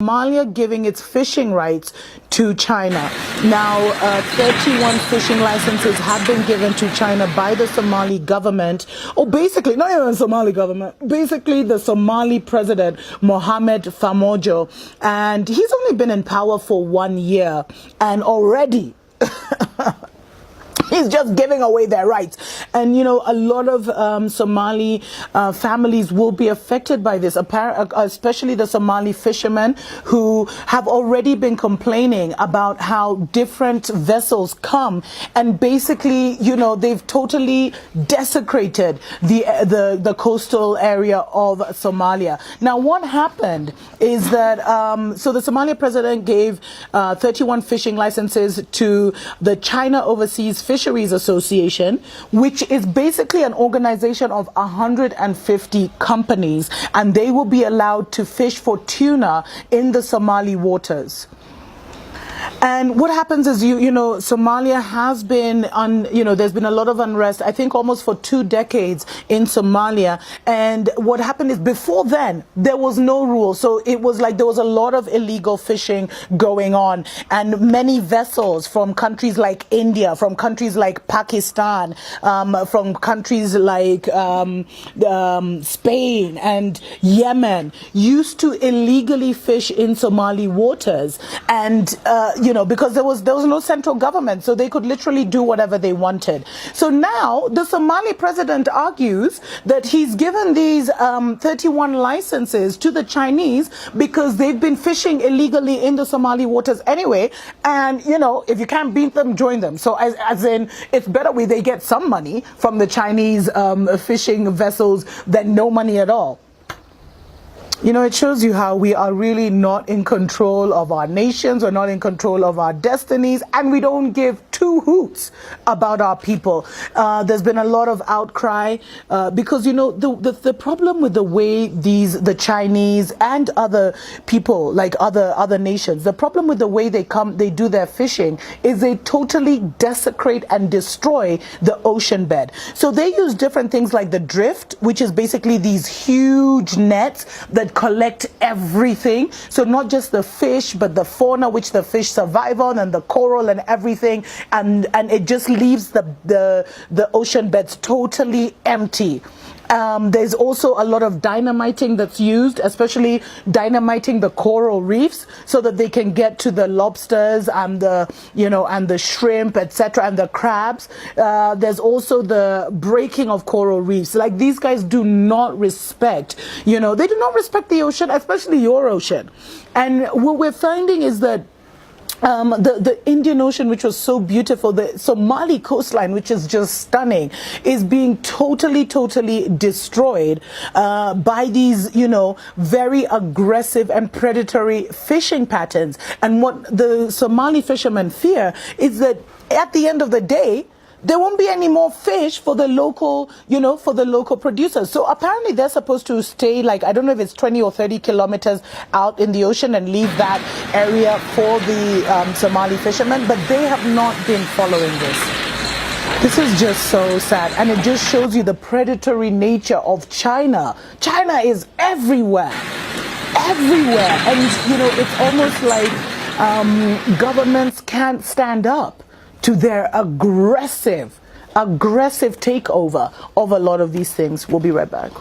Somalia giving its fishing rights to China. Now, 31 fishing licenses have been given to China by the Somali government, or basically, not even the Somali government, basically the Somali president, Mohamed Farmajo. And he's only been in power for 1 year, and already he's just giving away their rights. And, you know, a lot of Somali families will be affected by this, especially the Somali fishermen who have already been complaining about how different vessels come. And basically, you know, they've totally desecrated the coastal area of Somalia. Now, what happened is that, so the Somalia president gave 31 fishing licenses to the China Overseas Fisheries Association, which is basically an organization of 150 companies, and they will be allowed to fish for tuna in the Somali waters. And what happens is, you know, Somalia has been there's been a lot of unrest, I think almost for 2 decades in Somalia. And what happened is, before then, there was no rule. So it was like there was a lot of illegal fishing going on. And many vessels from countries like India, from countries like Pakistan, from countries like Spain and Yemen used to illegally fish in Somali waters. And because there was no central government, so they could literally do whatever they wanted. So now the Somali president argues that he's given these 31 licenses to the Chinese because they've been fishing illegally in the Somali waters anyway. And, you know, if you can't beat them, join them. So as in, it's better they get some money from the Chinese fishing vessels than no money at all. You know, it shows you how we are really not in control of our nations, we're not in control of our destinies, and we don't give 2 hoots about our people. There's been a lot of outcry because, you know, the problem with the way the Chinese and other people, like other nations, the problem with the way they do their fishing is they totally desecrate and destroy the ocean bed. So they use different things like the drift, which is basically these huge nets that collect everything. So not just the fish, but the fauna which the fish survive on, and the coral and everything. And it just leaves the ocean beds totally empty. There's also a lot of dynamiting that's used, especially dynamiting the coral reefs so that they can get to the lobsters and the shrimp, etc., and the crabs. There's also the breaking of coral reefs. Like, these guys do not respect, they do not respect the ocean, especially your ocean. And what we're finding is that the Indian Ocean, which was so beautiful, the Somali coastline, which is just stunning, is being totally destroyed by these, very aggressive and predatory fishing patterns. And what the Somali fishermen fear is that at the end of the day, there won't be any more fish for the local, producers. So apparently they're supposed to stay, like, I don't know if it's 20 or 30 kilometers out in the ocean and leave that area for the Somali fishermen, but they have not been following this. This is just so sad, and it just shows you the predatory nature of China. China is everywhere, and, it's almost like governments can't stand up to their aggressive takeover of a lot of these things. We'll be right back.